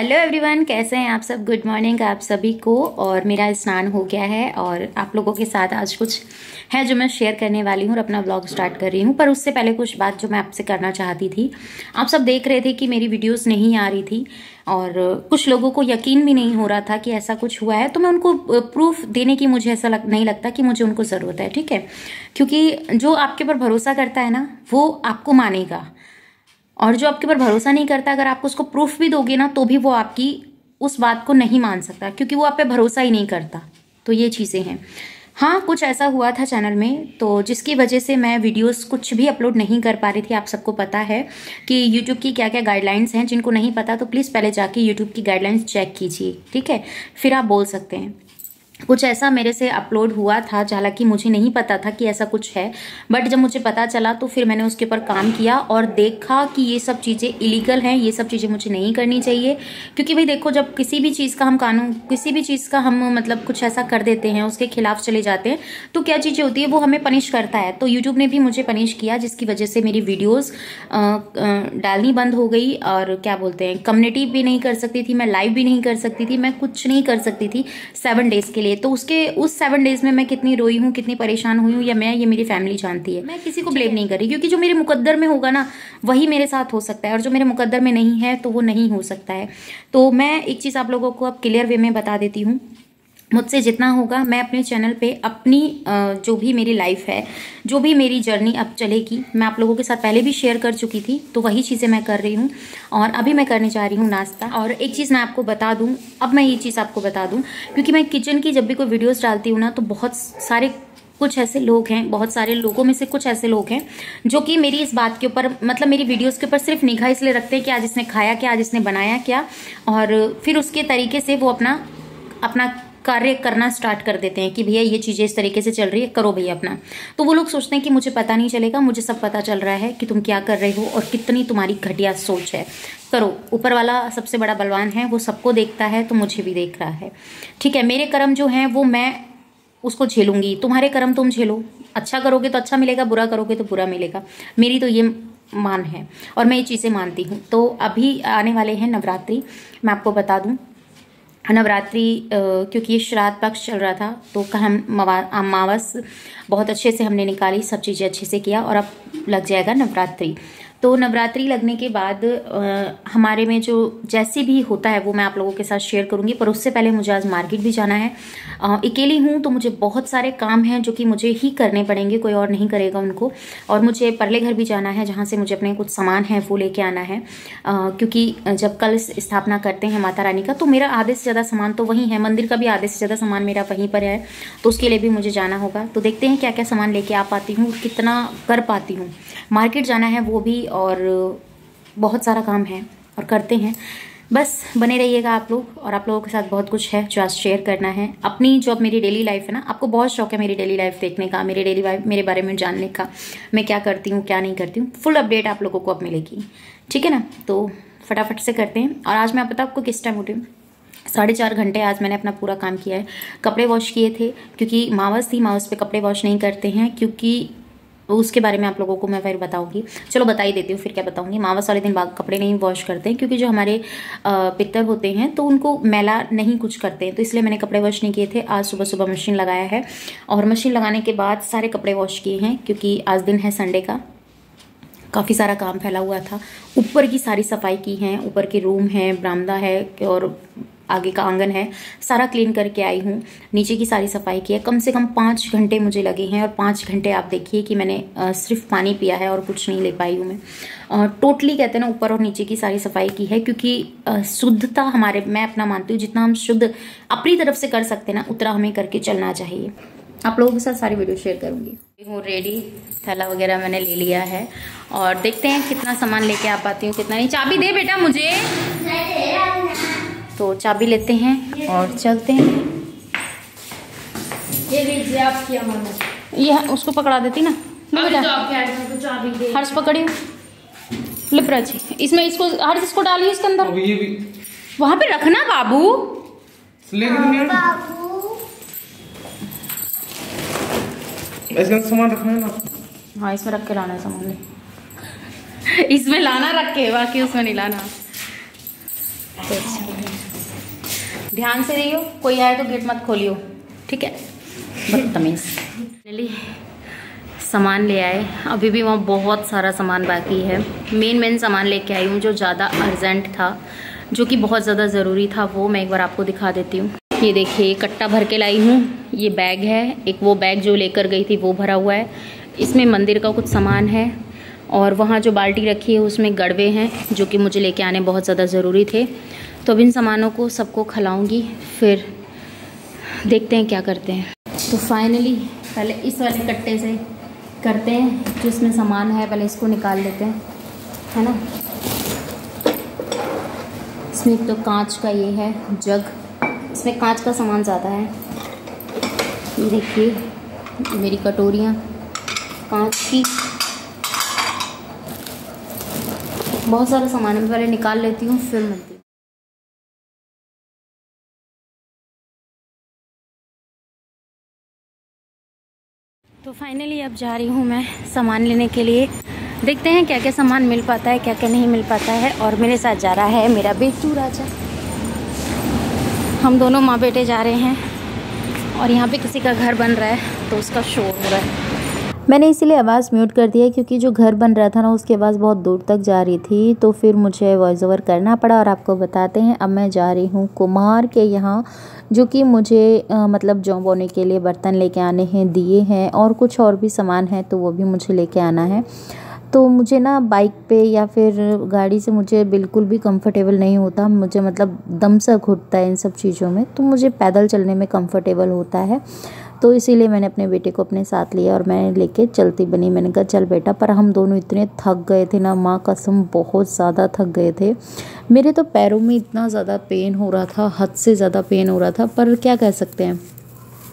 Hello everyone, कैसे हैं आप सब। गुड मॉर्निंग आप सभी को। और मेरा स्नान हो गया है और आप लोगों के साथ आज कुछ है जो मैं शेयर करने वाली हूँ और अपना व्लॉग स्टार्ट कर रही हूँ। पर उससे पहले कुछ बात जो मैं आपसे करना चाहती थी। आप सब देख रहे थे कि मेरी वीडियोस नहीं आ रही थी और कुछ लोगों को यकीन भी नहीं हो रहा था कि ऐसा कुछ हुआ है, तो मैं उनको प्रूफ देने की मुझे ऐसा नहीं लगता कि मुझे उनको ज़रूरत है, ठीक है। क्योंकि जो आपके ऊपर भरोसा करता है ना, वो आपको मानेगा, और जो आपके ऊपर भरोसा नहीं करता, अगर आप उसको प्रूफ भी दोगे ना तो भी वो आपकी उस बात को नहीं मान सकता, क्योंकि वो आप पे भरोसा ही नहीं करता। तो ये चीज़ें हैं। हाँ, कुछ ऐसा हुआ था चैनल में, तो जिसकी वजह से मैं वीडियोस कुछ भी अपलोड नहीं कर पा रही थी। आप सबको पता है कि यूट्यूब की क्या क्या गाइडलाइंस हैं। जिनको नहीं पता तो प्लीज़ पहले जाके यूट्यूब की गाइडलाइंस चेक कीजिए, ठीक है, फिर आप बोल सकते हैं। कुछ ऐसा मेरे से अपलोड हुआ था, हालांकि मुझे नहीं पता था कि ऐसा कुछ है, बट जब मुझे पता चला तो फिर मैंने उसके ऊपर काम किया और देखा कि ये सब चीज़ें इलीगल हैं, ये सब चीज़ें मुझे नहीं करनी चाहिए। क्योंकि भाई देखो, जब किसी भी चीज़ का हम कानून, किसी भी चीज़ का हम मतलब कुछ ऐसा कर देते हैं, उसके खिलाफ चले जाते हैं, तो क्या चीज़ें होती है, वो हमें पनिश करता है। तो यूट्यूब ने भी मुझे पनिश किया, जिसकी वजह से मेरी वीडियोज़ डालनी बंद हो गई। और क्या बोलते हैं, कम्युनिटी भी नहीं कर सकती थी, मैं लाइव भी नहीं कर सकती थी, मैं कुछ नहीं कर सकती थी 7 डेज़ के लिए। तो उसके उस 7 डेज में मैं कितनी रोई हूँ, कितनी परेशान हुई हूँ, या मैं, ये मेरी फैमिली जानती है। मैं किसी को ब्लेम नहीं कर रही, क्योंकि जो मेरे मुकद्दर में होगा ना, वही मेरे साथ हो सकता है, और जो मेरे मुकद्दर में नहीं है तो वो नहीं हो सकता है। तो मैं एक चीज़ आप लोगों को अब क्लियर वे में बता देती हूँ। मुझसे जितना होगा मैं अपने चैनल पे अपनी जो भी मेरी लाइफ है, जो भी मेरी जर्नी अब चलेगी, मैं आप लोगों के साथ पहले भी शेयर कर चुकी थी, तो वही चीज़ें मैं कर रही हूँ। और अभी मैं करने जा रही हूँ नाश्ता। और एक चीज़ मैं आपको बता दूँ, अब मैं ये चीज़ आपको बता दूँ, क्योंकि मैं किचन की जब भी कोई वीडियोज़ डालती हूँ ना, तो बहुत सारे कुछ ऐसे लोग हैं, बहुत सारे लोगों में से कुछ ऐसे लोग हैं जो कि मेरी इस बात के ऊपर, मतलब मेरी वीडियोस के ऊपर सिर्फ निगाह इसलिए रखते हैं कि आज इसने खाया क्या, आज इसने बनाया क्या, और फिर उसके तरीके से वो अपना कार्य करना स्टार्ट कर देते हैं कि भैया ये चीज़ें इस तरीके से चल रही है, करो भैया अपना। तो वो लोग सोचते हैं कि मुझे पता नहीं चलेगा, मुझे सब पता चल रहा है कि तुम क्या कर रहे हो और कितनी तुम्हारी घटिया सोच है। करो, ऊपर वाला सबसे बड़ा बलवान है, वो सबको देखता है, तो मुझे भी देख रहा है, ठीक है। मेरे कर्म जो हैं वो मैं उसको झेलूंगी, तुम्हारे कर्म तुम झेलो। अच्छा करोगे तो अच्छा मिलेगा, बुरा करोगे तो बुरा मिलेगा। मेरी तो ये मान है और मैं ये चीज़ें मानती हूँ। तो अभी आने वाले हैं नवरात्रि, मैं आपको बता दूँ। नवरात्रि क्योंकि ये श्राद्ध पक्ष चल रहा था, तो हम अमावस बहुत अच्छे से हमने निकाली, सब चीज़ें अच्छे से किया, और अब लग जाएगा नवरात्रि। तो नवरात्रि लगने के बाद हमारे में जो जैसे भी होता है वो मैं आप लोगों के साथ शेयर करूंगी। पर उससे पहले मुझे आज मार्केट भी जाना है। अकेली हूँ तो मुझे बहुत सारे काम हैं जो कि मुझे ही करने पड़ेंगे, कोई और नहीं करेगा उनको। और मुझे परले घर भी जाना है, जहाँ से मुझे अपने कुछ सामान है वो लेके आना है, क्योंकि जब कल स्थापना करते हैं माता रानी का, तो मेरा आधे से ज़्यादा सामान तो वहीं है, मंदिर का भी आधे से ज़्यादा सामान मेरा वहीं पर है, तो उसके लिए भी मुझे जाना होगा। तो देखते हैं क्या क्या सामान लेके आ पाती हूँ, कितना कर पाती हूँ। मार्केट जाना है वो भी, और बहुत सारा काम है और करते हैं। बस बने रहिएगा आप लोग, और आप लोगों के साथ बहुत कुछ है जो आज शेयर करना है। अपनी जो अब मेरी डेली लाइफ है ना, आपको बहुत शौक है मेरी डेली लाइफ देखने का, मेरी डेली लाइफ, मेरे बारे में जानने का, मैं क्या करती हूँ क्या नहीं करती हूँ, फुल अपडेट आप लोगों को अब मिलेगी, ठीक है ना। तो फटाफट से करते हैं। और आज मैं पता आपको किस टाइम उठी हूँ, 4.5 घंटे आज मैंने अपना पूरा काम किया है। कपड़े वॉश किए थे, क्योंकि मावस थी, मावस पे कपड़े वॉश नहीं करते हैं, क्योंकि उसके बारे में आप लोगों को मैं फिर बताऊंगी। चलो बता ही देती हूँ, फिर क्या बताऊंगी। मावस वाले दिन कपड़े नहीं वॉश करते हैं, क्योंकि जो हमारे पितर होते हैं तो उनको मैला नहीं कुछ करते हैं, तो इसलिए मैंने कपड़े वॉश नहीं किए थे। आज सुबह सुबह मशीन लगाया है, और मशीन लगाने के बाद सारे कपड़े वॉश किए हैं, क्योंकि आज दिन है संडे का। काफ़ी सारा काम फैला हुआ था। ऊपर की सारी सफाई की है, ऊपर के रूम है, बरामदा है, और आगे का आंगन है, सारा क्लीन करके आई हूँ। नीचे की सारी सफाई की है। कम से कम 5 घंटे मुझे लगे हैं, और 5 घंटे आप देखिए कि मैंने सिर्फ पानी पिया है और कुछ नहीं ले पाई हूँ मैं। टोटली कहते हैं ना, ऊपर और नीचे की सारी सफाई की है, क्योंकि शुद्धता हमारे, मैं अपना मानती हूँ, जितना हम शुद्ध अपनी तरफ से कर सकते हैं ना, उतना हमें करके चलना चाहिए। आप लोगों के साथ सारी वीडियो शेयर करूँगी। हूँ रेडी, थैला वगैरह मैंने ले लिया है, और देखते हैं कितना सामान लेके आ पाती हूँ, कितना नहीं। चाबी दे बेटा मुझे। तो चाबी लेते हैं और चलते हैं। ये लीजिए आपकी अमानत। ये उसको पकड़ा देती ना, हर्ष पकड़ी लिपराजी, इसमें इसको हर्ष इसको डालिए इसके अंदर, ये भी वहां पे रखना बाबू। इसमें सामान रखना है ना। हाँ, इसमें रख के लाना है सामान। इसमें लाना रख के, बाकी उसमें नहीं लाना। तो ध्यान से रहियो, कोई आए तो गेट मत खोलियो, ठीक है? बदतमीज। फाइनली सामान ले आए, अभी भी वहाँ बहुत सारा सामान बाकी है। मेन सामान लेके आई हूँ जो ज़्यादा अर्जेंट था, जो कि बहुत ज़्यादा ज़रूरी था, वो मैं एक बार आपको दिखा देती हूँ। ये देखिए कट्टा भर के लाई हूँ, ये बैग है, एक वो बैग जो लेकर गई थी वो भरा हुआ है, इसमें मंदिर का कुछ सामान है, और वहाँ जो बाल्टी रखी है उसमें गड़वे हैं जो कि मुझे लेके आने बहुत ज़्यादा ज़रूरी थे। तो अब इन सामानों को सबको खिलाऊँगी, फिर देखते हैं क्या करते हैं। तो फाइनली पहले इस वाले कट्टे से करते हैं, जो इसमें सामान है पहले इसको निकाल लेते हैं, है ना। इसमें तो कांच का ये है जग, इसमें कांच का सामान ज़्यादा है। ये देखिए मेरी कटोरियाँ कांच की, बहुत सारा सामान है, पहले निकाल लेती हूँ फिर मिलती हूँ। तो फाइनली अब जा रही हूँ मैं सामान लेने के लिए, देखते हैं क्या क्या सामान मिल पाता है, क्या क्या नहीं मिल पाता है। और मेरे साथ जा रहा है मेरा बेटू राजा, हम दोनों माँ बेटे जा रहे हैं। और यहाँ पे किसी का घर बन रहा है तो उसका शोर हो रहा है। मैंने इसीलिए आवाज़ म्यूट कर दिया क्योंकि जो घर बन रहा था ना उसकी आवाज़ बहुत दूर तक जा रही थी, तो फिर मुझे वॉइस ओवर करना पड़ा। और आपको बताते हैं अब मैं जा रही हूँ कुम्हार के यहाँ, जो कि मुझे मतलब जौ बोने के लिए बर्तन लेके आने हैं, दिए हैं और कुछ और भी सामान है, तो वो भी मुझे लेके आना है। तो मुझे ना बाइक पे या फिर गाड़ी से मुझे बिल्कुल भी कंफर्टेबल नहीं होता, मुझे मतलब दम सा घुटता है इन सब चीज़ों में, तो मुझे पैदल चलने में कंफर्टेबल होता है। तो इसीलिए मैंने अपने बेटे को अपने साथ लिया और मैं लेके चलती बनी। मैंने कहा चल बेटा, पर हम दोनों इतने थक गए थे ना, माँ कसम बहुत ज़्यादा थक गए थे। मेरे तो पैरों में इतना ज़्यादा पेन हो रहा था, हद से ज़्यादा पेन हो रहा था, पर क्या कह सकते हैं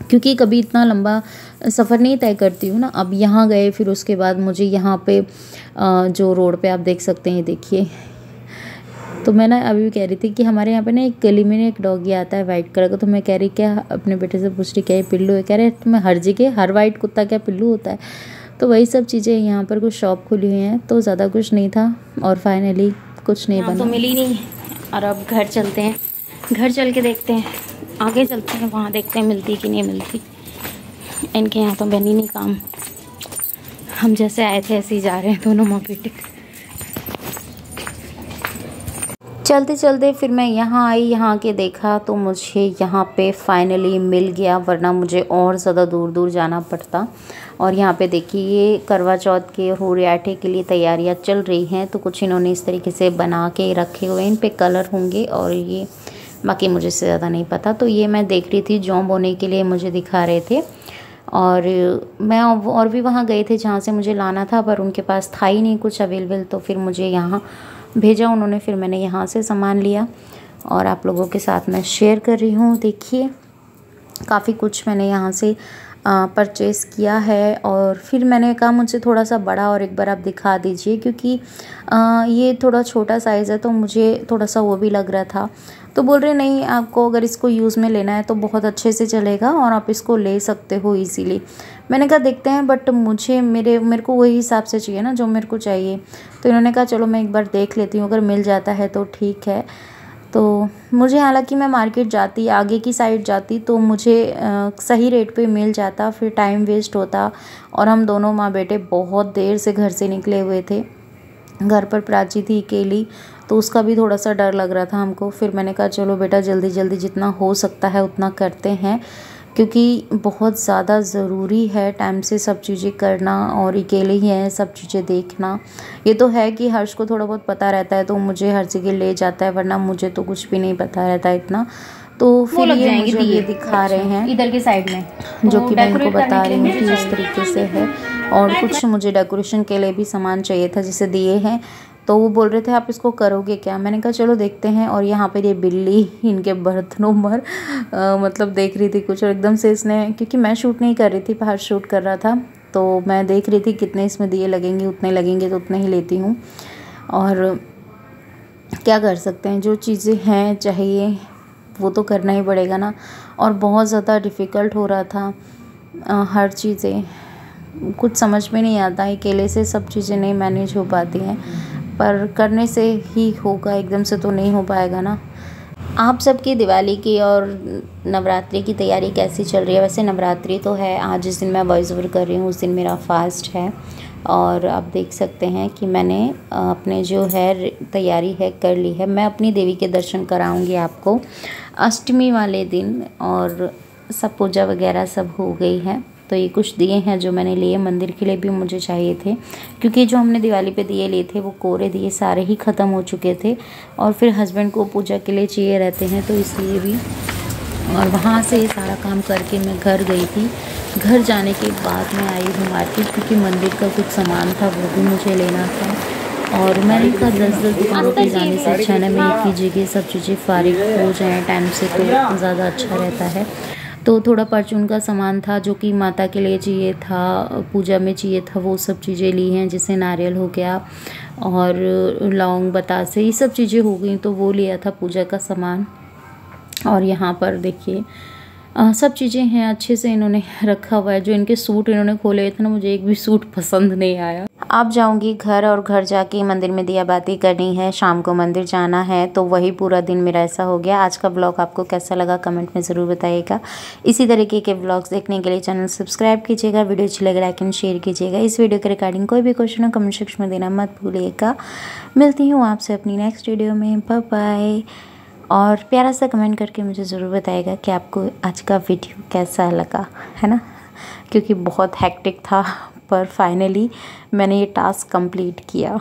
क्योंकि कभी इतना लंबा सफ़र नहीं तय करती हूँ ना। अब यहाँ गए, फिर उसके बाद मुझे यहाँ पे जो रोड पे आप देख सकते हैं, देखिए। तो मैं ना अभी भी कह रही थी कि हमारे यहाँ पे ना एक गली में एक डॉगी आता है वाइट कलर का, तो मैं कह रही क्या, अपने बेटे से पूछ रही क्या ये पिल्लू है, कह रहे तुम्हें हर जगह हर वाइट कुत्ता क्या पिल्लू होता है। तो वही सब चीज़ें, यहाँ पर कुछ शॉप खुली हुई हैं, तो ज़्यादा कुछ नहीं था और फाइनली कुछ नहीं बना, तो मिली नहीं। और अब घर चलते हैं, घर चल के देखते हैं, आगे चलते हैं, वहाँ देखते हैं मिलती कि नहीं मिलती। इनके यहाँ तो बनी नहीं काम, हम जैसे आए थे ऐसे ही जा रहे हैं दोनों माँ बेटे। चलते चलते फिर मैं यहाँ आई, यहाँ के देखा तो मुझे यहाँ पे फाइनली मिल गया, वरना मुझे और ज़्यादा दूर दूर जाना पड़ता। और यहाँ पे देखिए ये करवा चौथ के हुरियाठे के लिए तैयारियाँ चल रही हैं, तो कुछ इन्होंने इस तरीके से बना के रखे हुए हैं, इन पे कलर होंगे और ये बाकी मुझे से ज़्यादा नहीं पता। तो ये मैं देख रही थी, जौ बोने के लिए मुझे दिखा रहे थे। और मैं और भी वहाँ गए थे जहाँ से मुझे लाना था, पर उनके पास था ही नहीं कुछ अवेलेबल, तो फिर मुझे यहाँ भेजा उन्होंने, फिर मैंने यहाँ से सामान लिया और आप लोगों के साथ मैं शेयर कर रही हूँ। देखिए काफ़ी कुछ मैंने यहाँ से परचेज़ किया है। और फिर मैंने कहा मुझे थोड़ा सा बड़ा और एक बार आप दिखा दीजिए, क्योंकि ये थोड़ा छोटा साइज़ है, तो मुझे थोड़ा सा वो भी लग रहा था। तो बोल रहे नहीं, आपको अगर इसको यूज़ में लेना है तो बहुत अच्छे से चलेगा और आप इसको ले सकते हो इजीली। मैंने कहा देखते हैं, बट मेरे को वही हिसाब से चाहिए ना जो मेरे को चाहिए। तो इन्होंने कहा चलो मैं एक बार देख लेती हूँ, अगर मिल जाता है तो ठीक है। तो मुझे, हालांकि मैं मार्केट जाती, आगे की साइड जाती, तो मुझे सही रेट पे मिल जाता, फिर टाइम वेस्ट होता। और हम दोनों माँ बेटे बहुत देर से घर से निकले हुए थे, घर पर प्राची थी अकेली, तो उसका भी थोड़ा सा डर लग रहा था हमको। फिर मैंने कहा चलो बेटा जल्दी जल्दी जितना हो सकता है उतना करते हैं, क्योंकि बहुत ज़्यादा ज़रूरी है टाइम से सब चीज़ें करना, और अकेले ही हैं सब चीज़ें देखना। ये तो है कि हर्ष को थोड़ा बहुत पता रहता है तो मुझे हर जगह ले जाता है, वरना मुझे तो कुछ भी नहीं पता रहता है इतना। तो फिर ये मुझे ये दिखा रहे हैं इधर के साइड में, जो कि मैं इनको बता रही हूँ कि इस तरीके से है। और कुछ मुझे डेकोरेशन के लिए भी सामान चाहिए था, जिसे दिए हैं। तो वो बोल रहे थे आप इसको करोगे क्या, मैंने कहा चलो देखते हैं। और यहाँ पर ये बिल्ली इनके बर्तनों पर मतलब देख रही थी कुछ, और एकदम से इसने, क्योंकि मैं शूट नहीं कर रही थी, बाहर शूट कर रहा था, तो मैं देख रही थी कितने इसमें दिए लगेंगे, उतने लगेंगे तो उतने ही लेती हूँ। और क्या कर सकते हैं, जो चीज़ें हैं चाहिए वो तो करना ही पड़ेगा ना। और बहुत ज़्यादा डिफ़िकल्ट हो रहा था हर चीज़ें, कुछ समझ में नहीं आता है, अकेले से सब चीज़ें नहीं मैनेज हो पाती हैं, पर करने से ही होगा, एकदम से तो नहीं हो पाएगा ना। आप सबकी दिवाली की और नवरात्रि की तैयारी कैसी चल रही है? वैसे नवरात्रि तो है, आज जिस दिन मैं वॉइस ओवर कर रही हूँ उस दिन मेरा फास्ट है। और आप देख सकते हैं कि मैंने अपने जो है तैयारी है कर ली है। मैं अपनी देवी के दर्शन कराऊंगी आपको अष्टमी वाले दिन, और सब पूजा वगैरह सब हो गई है। तो ये कुछ दिए हैं जो मैंने लिए, मंदिर के लिए भी मुझे चाहिए थे, क्योंकि जो हमने दिवाली पे दिए लिए थे वो कोरे दिए सारे ही ख़त्म हो चुके थे, और फिर हस्बैंड को पूजा के लिए चाहिए रहते हैं, तो इसलिए भी। और वहाँ से ये सारा काम करके मैं घर गई थी। घर जाने के बाद मैं आई हूँ मार्केट, क्योंकि मंदिर का कुछ सामान था वो भी मुझे लेना था। और मैंने कहा 10-10 दुकानों पे जाने से अच्छा ना मैं एक ही जगह सब चीज़ें फारिग हो जाएँ टाइम से, तो ज़्यादा अच्छा रहता है। तो थोड़ा परचून का सामान था जो कि माता के लिए चाहिए था, पूजा में चाहिए था, वो सब चीज़ें ली हैं, जैसे नारियल हो गया और लौंग बतासे, ये सब चीज़ें हो गई, तो वो लिया था पूजा का सामान। और यहाँ पर देखिए सब चीज़ें हैं, अच्छे से इन्होंने रखा हुआ है। जो इनके सूट इन्होंने खोले थे ना, मुझे एक भी सूट पसंद नहीं आया। अब जाऊंगी घर, और घर जाके मंदिर में दिया बाती करनी है, शाम को मंदिर जाना है, तो वही पूरा दिन मेरा ऐसा हो गया। आज का ब्लॉग आपको कैसा लगा कमेंट में ज़रूर बताइएगा। इसी तरीके के ब्लॉग्स देखने के लिए चैनल सब्सक्राइब कीजिएगा, वीडियो अच्छी लगे लाइक एंड शेयर कीजिएगा। इस वीडियो के रिगार्डिंग कोई भी क्वेश्चन हो कमेंट सेक्शन में देना मत भूलिएगा। मिलती हूँ आपसे अपनी नेक्स्ट वीडियो में, बाय बाय। और प्यारा सा कमेंट करके मुझे ज़रूर बताइएगा कि आपको आज का वीडियो कैसा लगा, है ना, क्योंकि बहुत हेक्टिक था, पर फाइनली मैंने ये टास्क कंप्लीट किया।